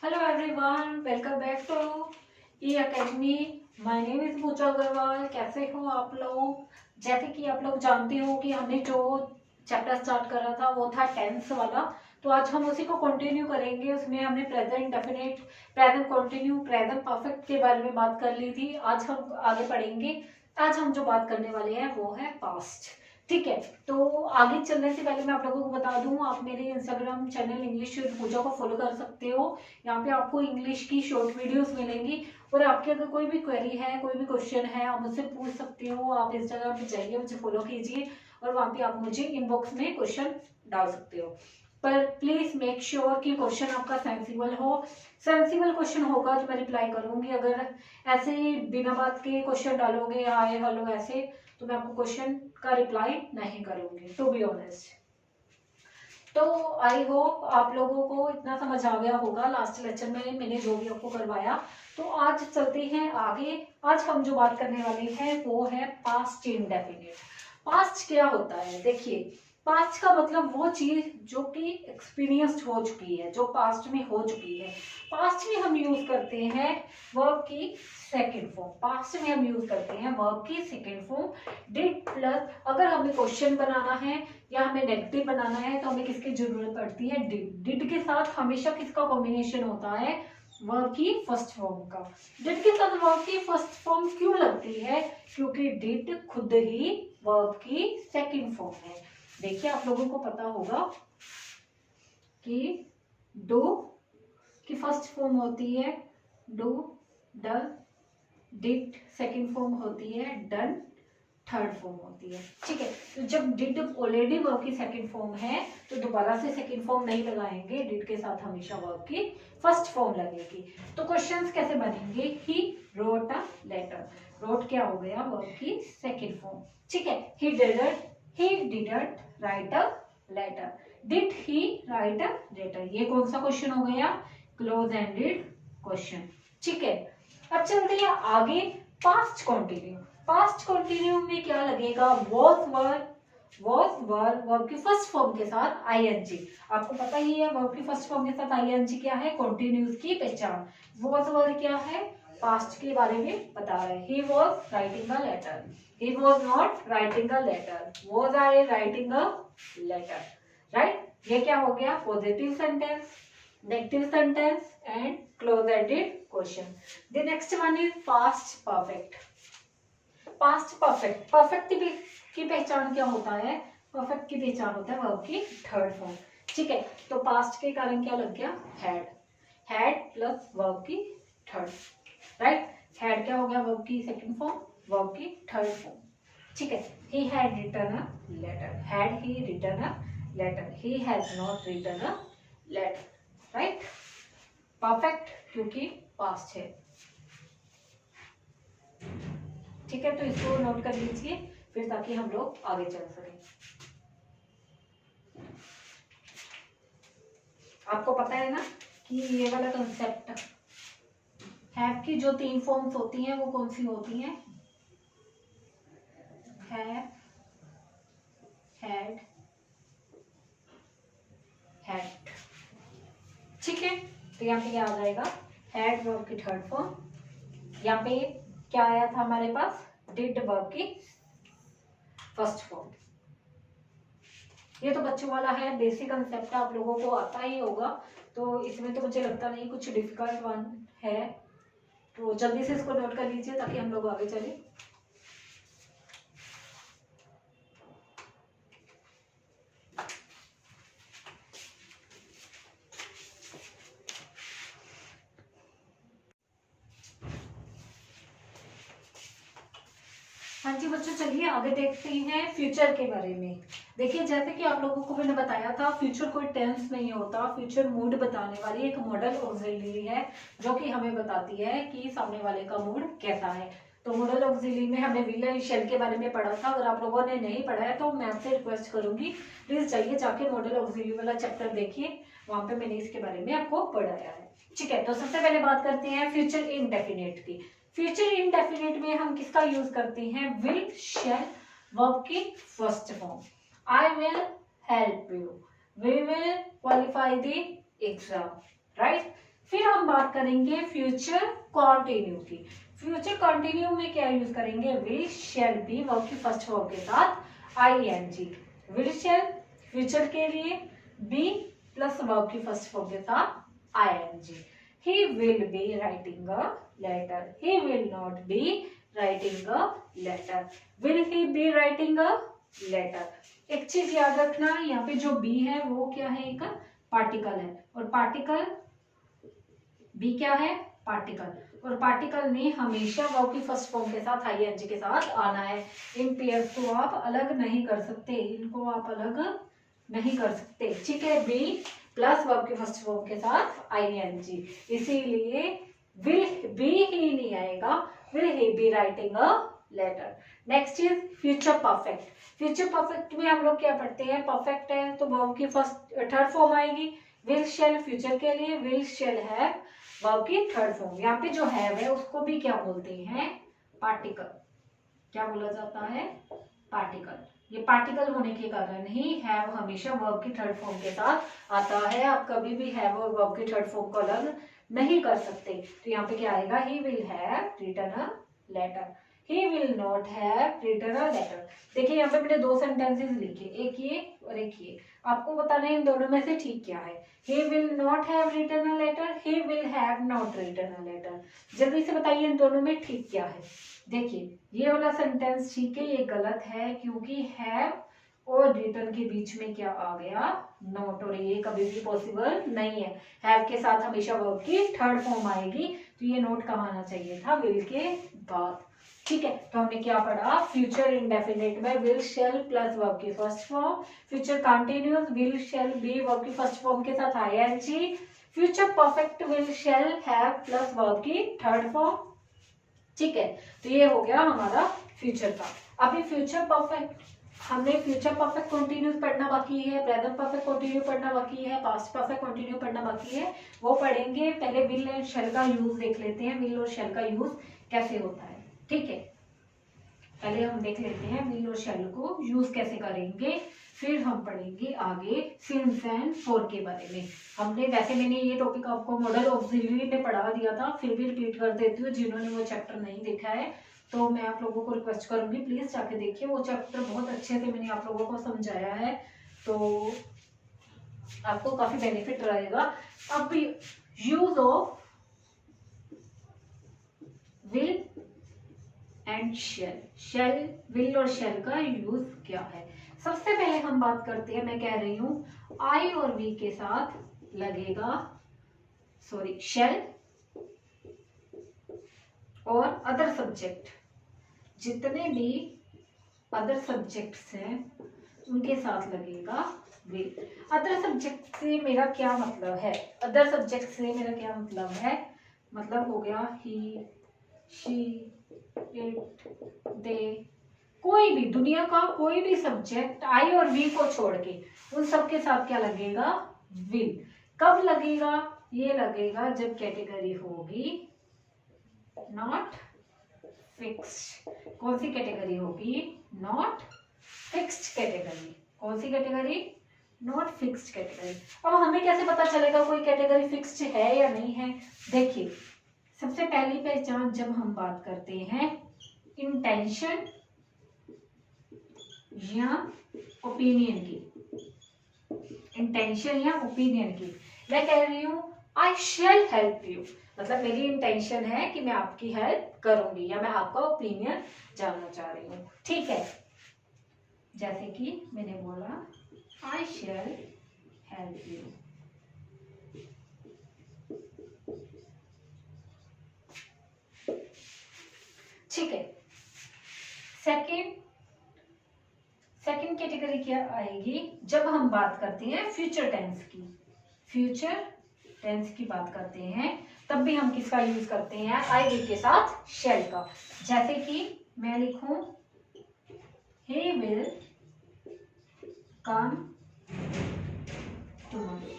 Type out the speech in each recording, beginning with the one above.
Hello everyone, welcome back to E academy. My name is Pooja Agarwal. कैसे हो आप लोग? जैसे कि आप लोग जानते हो कि हमने जो चैप्टर स्टार्ट करा था वो था टेंस वाला। तो आज हम उसी को कंटिन्यू करेंगे। उसमें हमने present definite, present continue, present perfect के बारे में बात कर ली थी। आज हम आगे पढ़ेंगे। आज हम जो बात करने वाले हैं वो है पास्ट। ठीक है, तो आगे चलने से पहले मैं आप लोगों को बता दूं, आप मेरे इंस्टाग्राम चैनल इंग्लिश विद पूजा को फॉलो कर सकते हो। यहाँ पे आपको इंग्लिश की शॉर्ट वीडियोस मिलेंगी और आपके अगर कोई भी क्वेरी है, कोई भी क्वेश्चन है, आप मुझसे पूछ सकते हो। आप इंस्टाग्राम पे जाइए, मुझे फॉलो कीजिए और वहाँ पे आप मुझे इनबॉक्स में क्वेश्चन डाल सकते हो। पर प्लीज मेक श्योर कि क्वेश्चन आपका सेंसिबल हो। सेंसिबल क्वेश्चन होगा तो मैं रिप्लाई करूंगी। अगर ऐसे ही बिना बात के क्वेश्चन डालोगे हाय हेलो ऐसे, तो मैं आपको क्वेश्चन का रिप्लाई नहीं करूंगी, टू बी ऑनेस्ट। तो आई होप आप लोगों को इतना समझ आ गया होगा लास्ट लेक्चर में मैंने जो भी आपको करवाया। तो आज चलते हैं आगे। आज हम जो बात करने वाले हैं वो है पास्ट इंडेफिनिट। पास्ट क्या होता है? देखिए, पास्ट का मतलब वो चीज जो कि एक्सपीरियंस्ड हो चुकी है, जो पास्ट में हो चुकी है। पास्ट में हम यूज करते हैं वर्ब की सेकेंड फॉर्म। पास्ट में हम यूज करते हैं वर्ब की सेकेंड फॉर्म डिड प्लस, अगर हमें क्वेश्चन बनाना है या हमें नेगेटिव बनाना है तो हमें किसकी जरूरत पड़ती है? डिड। डिड के साथ हमेशा किसका कॉम्बिनेशन होता है? वर्ब की फर्स्ट फॉर्म का। डिड के साथ वर्ब की फर्स्ट फॉर्म क्यों लगती है? क्योंकि डिड खुद ही वर्ब की सेकंड फॉर्म है। देखिए, आप लोगों को पता होगा कि डू की फर्स्ट फॉर्म होती है do, done. Did second form होती है डन, थर्ड फॉर्म होती है। ठीक है, तो जब डिड ऑलरेडी वर्ब की सेकंड फॉर्म है तो दोबारा से सेकंड फॉर्म नहीं लगाएंगे। डिड के साथ हमेशा वर्ब की फर्स्ट फॉर्म लगेगी। तो क्वेश्चंस कैसे बनेंगे? He wrote a letter. Wrote क्या हो गया? वर्ब की सेकंड फॉर्म। ठीक है, he didn't write a letter. Did he write a letter, ये कौन सा क्वेश्चन हो गया? Close ended question. ठीक है, अब चलते हैं आगे। Past continue. पास्ट कंटिन्यू में क्या लगेगा? वॉज वर वर्ब की फर्स्ट फॉर्म के साथ आईएनजी। आपको पता ही है वर्ब की फर्स्ट फॉर्म के साथ आईएनजी क्या है? कंटिन्यूस की पहचान। वॉज वर क्या है? पास्ट के बारे में बता रहे हैं। He was writing a letter, he was not writing a letter, was I writing a letter. Right, ये क्या हो गया? Positive sentence, negative sentence and close ended question. The next one is past perfect. Past perfect. Perfect की पहचान क्या होता है? Perfect की पहचान होता है वर्ब की थर्ड फॉर्म। ठीक है, तो पास्ट के कारण क्या लग गया? हैड प्लस वर्ब की थर्ड। राइट, हैड क्या हो गया? वर्ब की सेकंड फॉर्म, वर्ब की थर्ड फॉर्म। ठीक है, he had written a letter. Had he written a letter, he has not written a letter. Right, perfect क्योंकि पास्ट है। ठीक है, तो इसको नोट कर लीजिए फिर, ताकि हम लोग आगे चल सकें। आपको पता है ना कि ये वाला कंसेप्ट हैव की जो तीन फॉर्म्स होती हैं वो कौन सी होती हैं? Have, had, had. ठीक है, तो यहाँ पे क्या आ जाएगा? हैड वर्ब की थर्ड फॉर्म। यहाँ पे क्या आया था हमारे पास? डिड वर्ब की फर्स्ट फॉर्म। ये तो बच्चों वाला है, बेसिक कंसेप्ट आप लोगों को आता ही होगा, तो इसमें तो मुझे लगता नहीं कुछ डिफिकल्ट वन है। तो जल्दी से इसको नोट कर लीजिए ताकि हम लोग आगे चले। हाँ जी बच्चों, चलिए आगे देखते हैं फ्यूचर के बारे में। देखिए, जैसे कि आप लोगों को मैंने बताया था, फ्यूचर कोई टेंस नहीं होता। फ्यूचर मूड बताने वाली एक मॉडल ऑक्सिलरी है जो कि हमें बताती है कि सामने वाले का मूड कैसा है। तो मॉडल ऑक्सिलरी में हमने विल एंड शैल के बारे में पढ़ा था। अगर आप लोगों ने नहीं पढ़ा है तो मैं आपसे रिक्वेस्ट करूंगी, प्लीज जाइए जाके मॉडल ऑक्सिलरी वाला चैप्टर देखिए, वहां पे मैंने इसके बारे में आपको पढ़ाया है। ठीक है, तो सबसे पहले बात करते हैं फ्यूचर इनडेफिनिट की। फ्यूचर इनडेफिनिट में हम किसका यूज करते हैं? विल शैल वर्ब की first form. I will help you, we will qualify the exam. Right, फिर हम बात करेंगे फ्यूचर कंटिन्यू की। फ्यूचर कंटिन्यू में क्या यूज करेंगे, विल शैल बी वर्ब की फर्स्ट फॉर्म के साथ आईएनजी। विल शैल फ्यूचर के लिए, बी प्लस वर्ब की फर्स्ट फॉर्म के साथ ING. He will be writing a letter, he will not be writing a letter, will he be writing a letter. एक चीज याद रखना, यहाँ पे जो बी है वो क्या है, एक पार्टिकल है, और पार्टिकल बी क्या है, पार्टिकल, और पार्टिकल ने हमेशा वर्ब की फर्स्ट फॉर्म के साथ आईएनजी के साथ आना है। इन पेयर्स को आप अलग नहीं कर सकते, इनको आप अलग नहीं कर सकते, ठीक है। बी प्लस वर्ब की फर्स्ट फॉर्म के साथ आईएनजी, इसीलिए विल बी ही नहीं आएगा, will he be writing a letter. Next is future perfect. Future perfect में हम लोग क्या पढ़ते हैं, परफेक्ट है तो वर्ब की फर्स्ट थर्ड फॉर्म आएगी। विल शैल फ्यूचर के लिए, विल शैल हैव वर्ब की थर्ड फॉर्म। यहाँ पे जो हैव है उसको भी क्या बोलते हैं, पार्टिकल। क्या बोला जाता है, पार्टिकल। ये पार्टिकल होने के कारण ही हैव हमेशा वर्ब की थर्ड फॉर्म के साथ आता है। आप कभी भी हैव और वर्ब की थर्ड फॉर्म को अलग नहीं कर सकते। तो यहाँ पे क्या आएगा, he will have written a letter, he will not have written a letter. देखिए यहाँ पे मैंने दो सेंटेंसेस लिखे, एक ये और एक ये। आपको बताना है इन दोनों में से ठीक क्या है। he will not have written a letter, he will have not written a letter। जल्दी से बताइए इन दोनों में ठीक क्या है। देखिए ये वाला सेंटेंस ठीक है, ये गलत है, क्योंकि have और written के बीच में क्या आ गया, not, और ये कभी भी पॉसिबल नहीं है। have के साथ हमेशा वर्ब की थर्ड फॉर्म आएगी, तो ये नोट कहाँ आना चाहिए था, will के बाद, ठीक है। तो हमने क्या पढ़ा, फ्यूचर इंडेफिनिट में विल शैल प्लस वर्ब की first form, future continuous will shall be verb की फर्स्ट फॉर्म के साथ ING, future perfect will shall have plus verb की थर्ड फॉर्म, ठीक है। तो ये हो गया हमारा फ्यूचर का। अभी फ्यूचर परफेक्ट, हमने फ्यूचर परफेक्ट कंटिन्यूअस पढ़ना बाकी है, प्रेजेंट परफेक्ट कंटिन्यू पढ़ना बाकी है, पास्ट परफेक्ट कंटिन्यू पढ़ना बाकी है, वो पढ़ेंगे। पहले विल एंड शैल का यूज देख लेते हैं, विल और शैल का यूज कैसे होता है, ठीक है। पहले हम देख लेते हैं विल और शैल को यूज कैसे करेंगे, फिर हम पढ़ेंगे आगे सिंस एंड फॉर के बारे में। हमने वैसे मैंने ये टॉपिक आपको मॉडल ऑक्सिलरी में पढ़ा दिया था, फिर भी रिपीट कर देती हूँ। जिन्होंने वो चैप्टर नहीं देखा है तो मैं आप लोगों को रिक्वेस्ट करूंगी प्लीज जाके देखिए, वो चैप्टर बहुत अच्छे से मैंने आप लोगों को समझाया है, तो आपको काफी बेनिफिट रहेगा। अब use of will and shall, shell will और शैल का यूज क्या है। सबसे पहले हम बात करते हैं, मैं कह रही हूं आई और वी के साथ लगेगा, सॉरी शैल और अदर सब्जेक्ट, जितने भी अदर सब्जेक्ट्स हैं उनके साथ लगेगा विल। अदर सब्जेक्ट से मेरा क्या मतलब है, अदर सब्जेक्ट से मेरा क्या मतलब है, मतलब हो गया ही, शी, इट, दे, कोई भी दुनिया का कोई भी सब्जेक्ट आई और वी को छोड़ के उन सब के साथ क्या लगेगा, विल। कब लगेगा, ये लगेगा जब कैटेगरी होगी नॉट फिक्स्ड। कौन सी कैटेगरी होगी, नॉट फिक्स्ड कैटेगरी। कौन सी कैटेगरी, नॉट फिक्स्ड कैटेगरी। अब हमें कैसे पता चलेगा कोई कैटेगरी फिक्स्ड है या नहीं है, देखिए सबसे पहली पहचान जब हम बात करते हैं इंटेंशन या ओपिनियन की, इंटेंशन या ओपिनियन की, मैं कह रही हूं आई शैल हेल्प यू, मतलब मेरी इंटेंशन है कि मैं आपकी हेल्प करूंगी या मैं आपका ओपिनियन जानना चाह रही हूँ, ठीक है। जैसे कि मैंने बोला आई शैल हेल्प यू, ठीक है। सेकंड कैटेगरी क्या आएगी, जब हम बात करते हैं फ्यूचर टेंस की, फ्यूचर टेंस की बात करते हैं तब भी हम किसका यूज करते हैं, आई विल के साथ शैल का। जैसे कि मैं लिखूं he will come tomorrow,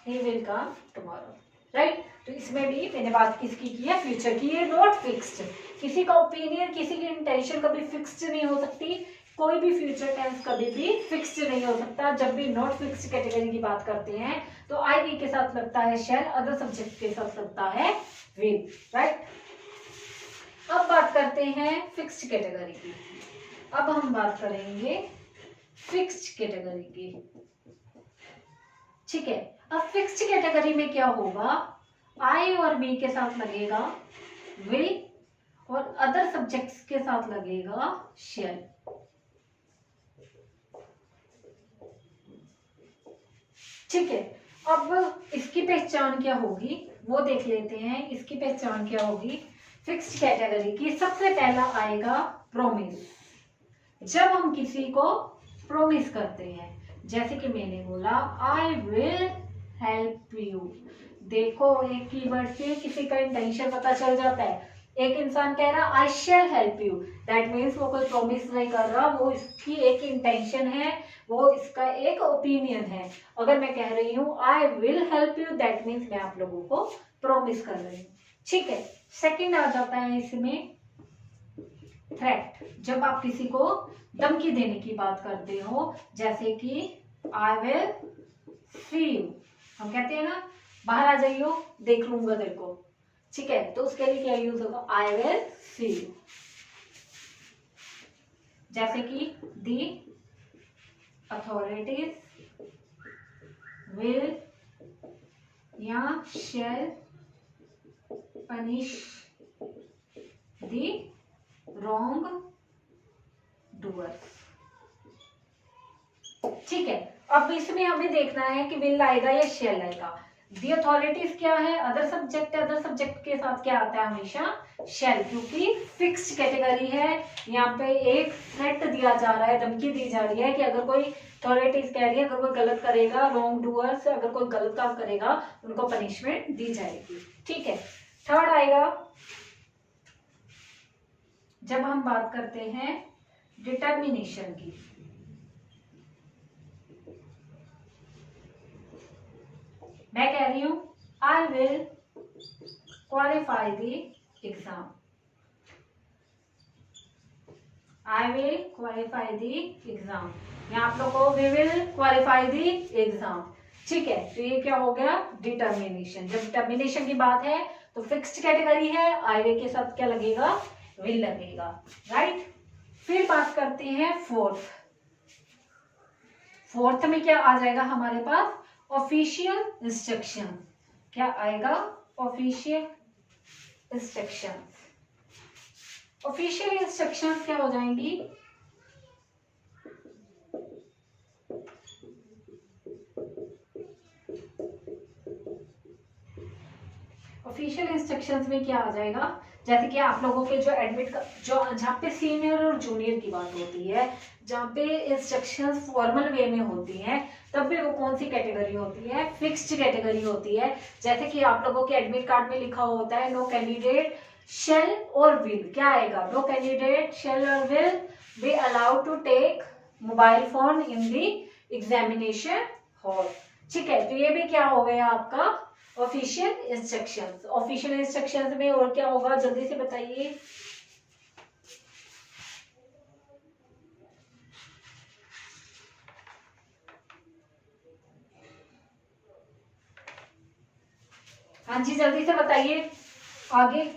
he will come tomorrow, right. तो इसमें भी मैंने बात किसकी की है, फ्यूचर की। ये नॉट फिक्स्ड, किसी का ओपिनियन किसी की इंटेंशन कभी फिक्स्ड नहीं हो सकती, कोई भी फ्यूचर टेंस कभी भी फिक्स्ड नहीं हो सकता। जब भी नॉट फिक्स्ड कैटेगरी की बात करते हैं तो आई वी के साथ लगता है शैल, अदर सब्जेक्ट के साथ लगता है विल, राइट। अब बात करते हैं फिक्स्ड कैटेगरी की। अब हम बात करेंगे फिक्स्ड कैटेगरी की, ठीक है। अब फिक्स्ड कैटेगरी में क्या होगा, आई और बी के साथ लगेगा विल और अदर सब्जेक्ट्स के साथ लगेगा शैल। ठीक है, अब इसकी पहचान क्या होगी वो देख लेते हैं। इसकी पहचान क्या होगी फिक्स्ड कैटेगरी की। सबसे पहला आएगा प्रोमिस। जब हम किसी को प्रोमिस करते हैं, जैसे कि मैंने बोला आई विल हेल्प यू। देखो एक कीवर्ड से किसी का इंटेंशन पता चल जाता है। एक इंसान कह रहा I shall help you, that means वो कोई प्रॉमिस नहीं कर रहा, वो इसकी एक इंटेंशन है, वो इसका एक ओपिनियन है। अगर मैं कह रही हूँ आई will help you, that means मैं आप लोगों को प्रॉमिस कर रही हूँ, ठीक है। सेकंड आ जाता है इसमें थ्रेट। जब आप किसी को धमकी देने की बात करते हो, जैसे कि आई विल सी यू, हम कहते हैं ना बाहर आ जाइयो देख लूंगा तेरे को, ठीक है। तो उसके लिए क्या यूज होगा आई विल सी यू। जैसे कि दी अथॉरिटीज विल या शैल पनिश दी रॉन्ग डूअर्स, ठीक है। अब इसमें हमें देखना है कि विल आएगा या शैल आएगा। दी अथॉरिटीज क्या है, अदर सब्जेक्ट है, अदर सब्जेक्ट के साथ क्या आता है हमेशा शैल, क्योंकि फिक्स्ड कैटेगरी है। यहाँ पे एक थ्रेट दिया जा रहा है, धमकी दी जा रही है कि अगर कोई अथॉरिटीज कह रही है अगर कोई गलत करेगा, रॉन्ग डूअर्स अगर कोई गलत काम करेगा उनको पनिशमेंट दी जाएगी, ठीक है। थर्ड आएगा जब हम बात करते हैं डिटर्मिनेशन की। मैं कह रही हूं I will qualify the exam, I will qualify the exam, या आप लोग को we will qualify the exam, ठीक है। तो ये क्या हो गया डिटर्मिनेशन। जब डिटर्मिनेशन की बात है तो फिक्स्ड कैटेगरी है, आई विल के साथ क्या लगेगा विल लगेगा, राइट। फिर बात करते हैं फोर्थ। फोर्थ में क्या आ जाएगा हमारे पास ऑफिशियल इंस्ट्रक्शन। क्या आएगा ऑफिशियल इंस्ट्रक्शन। ऑफिशियल इंस्ट्रक्शन क्या हो जाएंगी, ऑफिशियल इंस्ट्रक्शंस में क्या आ जाएगा, जैसे कि आप लोगों के जो एडमिट का जो जहाँ पे सीनियर और जूनियर की बात होती है, जहाँ पे इंस्ट्रक्शंस फॉर्मल वे में होती हैं, तब भी वो कौन सी कैटेगरी होती है फिक्स्ड कैटेगरी होती है। जैसे कि आप लोगों के एडमिट कार्ड में लिखा होता है नो कैंडिडेट शेल और विल, क्या आएगा नो कैंडिडेट शेल और will be allowed to take mobile phone in the examination hall, ठीक है। तो ये भी क्या हो गया आपका ऑफिशियल इंस्ट्रक्शंस। ऑफिशियल इंस्ट्रक्शंस में और क्या होगा जल्दी से बताइए। हाँ जी जल्दी से बताइए आगे।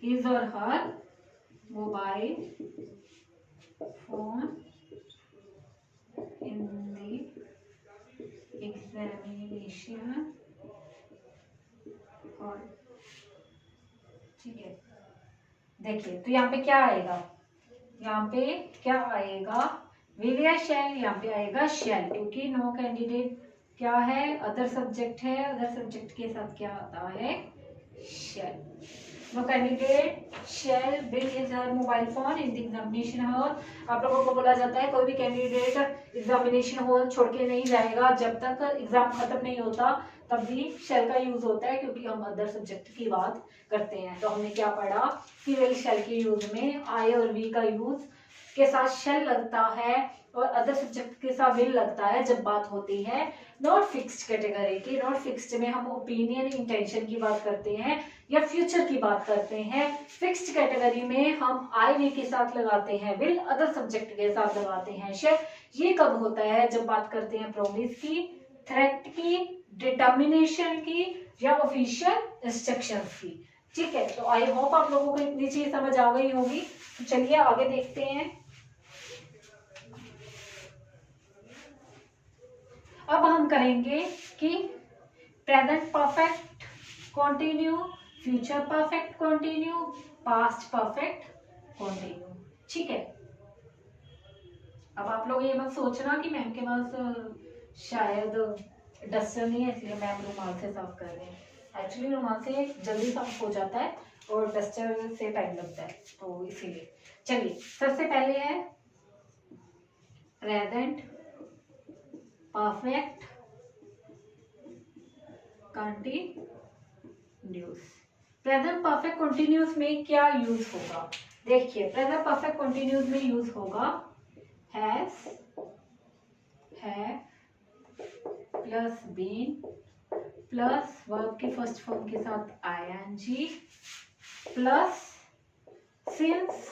his or her mobile phone in the examination hall, ठीक है। देखिए तो यहाँ पे क्या आएगा, यहाँ पे क्या आएगा विल या शैल, यहाँ पे आएगा शैल, क्योंकि नो कैंडिडेट क्या है अदर सब्जेक्ट है, अदर सब्जेक्ट के साथ क्या आता है shall. No candidate shall bring his her mobile phone in the examination hall. आप लोगों को बोला जाता है कोई भी कैंडिडेट एग्जामिनेशन हॉल छोड़ के नहीं जाएगा जब तक एग्जाम खत्म नहीं होता, तब भी शैल का यूज होता है क्योंकि हम अदर सब्जेक्ट की बात करते हैं। तो हमने क्या पढ़ा कि विल शैल के यूज में आई और वी का यूज के साथ shall लगता है और अदर सब्जेक्ट के साथ will लगता है जब बात होती है नॉट फिक्स्ड कैटेगरी की। नॉट फिक्स्ड में हम ओपिनियन इंटेंशन की बात करते हैं या फ्यूचर की बात करते हैं। फिक्स्ड कैटेगरी में हम आई वी के साथ लगाते हैं विल, अदर सब्जेक्ट के साथ लगाते हैं शैल। ये कब होता है? जब बात करते हैं प्रॉमिस की, थ्रेट की, डिटर्मिनेशन की या ऑफिशियल इंस्ट्रक्शंस की। ठीक है, तो आई होप आप लोगों को इतनी चीज समझ आ गई होगी। तो चलिए आगे देखते हैं। अब हम करेंगे कि present perfect continue, future perfect continue, past perfect continue. ठीक है, अब आप लोग ये मत सोचना कि मैम के पास शायद डस्टर नहीं है इसलिए मैम रुमाल से साफ कर रहे हैं। एक्चुअली रुमाल से जल्दी साफ हो जाता है और डस्टर से टाइम लगता है, तो इसीलिए। चलिए, सबसे पहले है present perfect continuous. Present perfect continuous में क्या यूज होगा? देखिए, प्रेजेंट परफेक्ट कंटिन्यूस में यूज होगा has, have plus been plus verb की फर्स्ट फॉर्म के साथ आईएनजी प्लस सिंस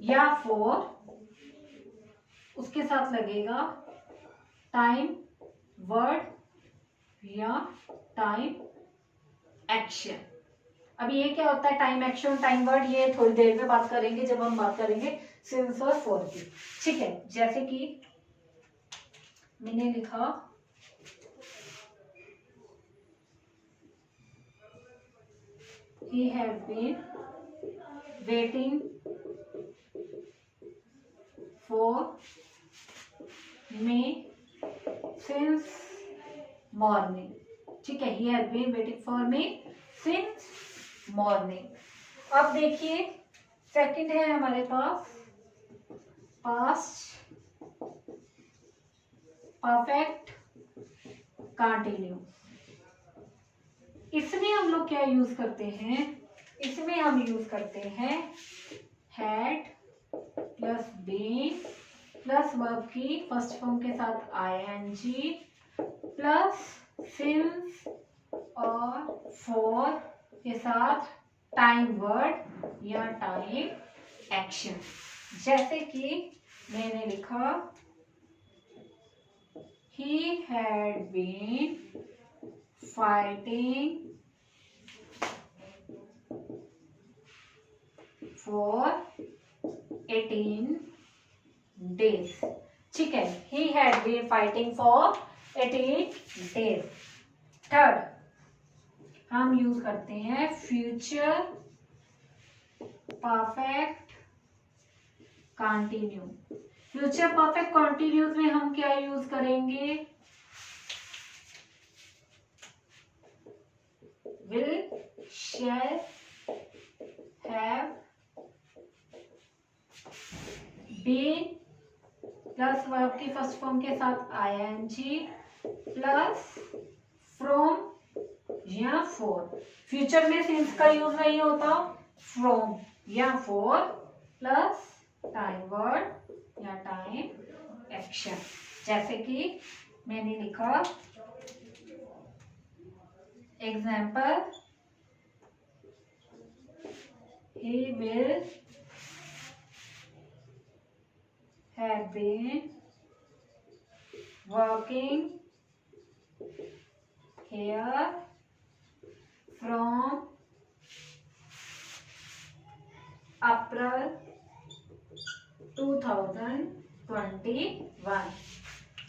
या फॉर, उसके साथ लगेगा टाइम वर्ड या टाइम एक्शन। अब ये क्या होता है टाइम एक्शन, टाइम वर्ड? ये थोड़ी देर में बात करेंगे जब हम बात करेंगे सिंस और फॉर की। ठीक है, जैसे कि मैंने लिखा he had been waiting for me since morning। ठीक है, he had been waiting for me since morning। अब देखिए, सेकंड है हमारे पास पास्ट परफेक्ट कंटिन्यू। इसमें हम लोग क्या यूज करते हैं? इसमें हम यूज करते हैं had plus been plus verb की फर्स्ट फॉर्म के साथ आईएनजी प्लस सिंस और फॉर के साथ टाइम वर्ड या टाइम एक्शन। जैसे कि मैंने लिखा he had been fighting for 18 days। ठीक है, he had been fighting for 18 days। Third हम यूज करते हैं future perfect continue. Future perfect continuous में हम क्या यूज करेंगे? will, shall, have, been plus verb की फर्स्ट फॉर्म के साथ आईएनजी प्लस फ्रॉम या फॉर। फ्यूचर में सिंस का यूज नहीं होता, फ्रॉम या फॉर प्लस टाइम वर्ड या टाइम एक्शन। जैसे कि मैंने लिखा example he will have been working here from April 2021।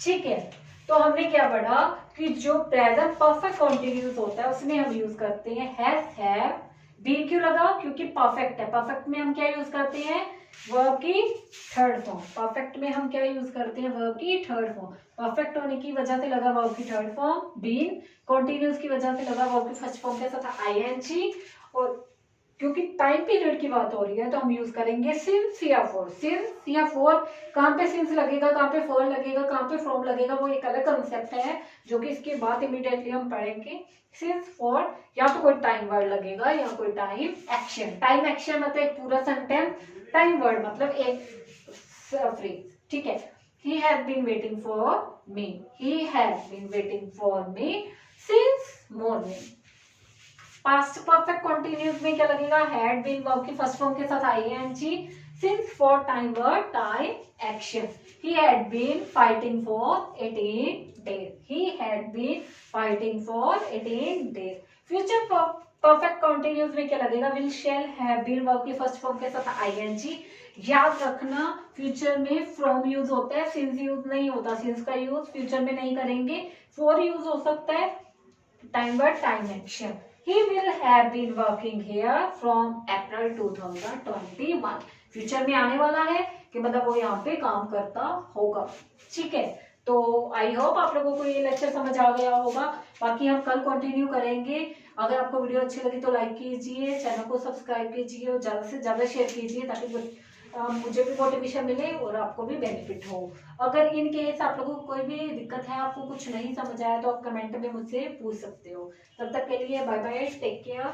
ठीक है, तो हमने क्या पढ़ा कि जो प्रेजेंट परफेक्ट कंटिन्यूस होता है उसमें हम यूज करते हैं हैज, हैव, बीन। क्यों लगा? क्योंकि परफेक्ट है। परफेक्ट में हम क्या यूज करते हैं? वर्ब की थर्ड फॉर्म। परफेक्ट में हम क्या यूज करते हैं? वर्ब की थर्ड फॉर्म। परफेक्ट होने की वजह से लगा वर्ब की थर्ड फॉर्म बीन, कंटिन्यूस की वजह से लगा वर्ब की फर्स्ट फॉर्म के साथ आईएनजी, और क्योंकि टाइम पीरियड की बात हो रही है तो हम यूज करेंगे सिंस या फॉर। सिंस या फॉर, कहाँ पे सिंस लगेगा, कहाँ पे फॉर लगेगा, कहाँ पे फ्रॉम लगेगा, वो एक अलग कंसेप्ट है जो कि इसके बाद इमीडिएटली हम पढ़ेंगे। सिंस फॉर या तो कोई टाइम वर्ड लगेगा या कोई टाइम एक्शन। टाइम एक्शन मतलब एक पूरा सेंटेंस, टाइम वर्ड मतलब एक phrase, ठीक है। He has been waiting for me. He has been waiting for me since morning. Past perfect continuous में क्या लगेगा, हैड बीन वर्ब की फर्स्ट फॉर्म के साथ ING, since for time verb time action. He had been fighting for 18 days, he had been fighting for 18 days. Future perfect continuous में क्या लगेगा, will shall have been verb की first form के साथ ING. याद रखना फ्यूचर में from use होता है, सिंस यूज नहीं होता, सिंस का यूज फ्यूचर में नहीं करेंगे। फॉर यूज हो सकता है, time verb time action. He will have been working here from April 2021. Future में आने वाला है कि मतलब वो यहाँ पे काम करता होगा, ठीक है। तो आई होप आप लोगों को ये लेक्चर समझ आ गया होगा। बाकी हम कल कंटिन्यू करेंगे। अगर आपको वीडियो अच्छी लगी तो लाइक कीजिए, चैनल को सब्सक्राइब कीजिए और ज़्यादा से ज़्यादा शेयर कीजिए, ताकि मुझे भी मोटिवेशन मिले और आपको भी बेनिफिट हो। अगर इन केस आप लोगों को कोई भी दिक्कत है, आपको कुछ नहीं समझ आया, तो आप कमेंट में मुझसे पूछ सकते हो। तब तक के लिए बाय बाय, टेक केयर।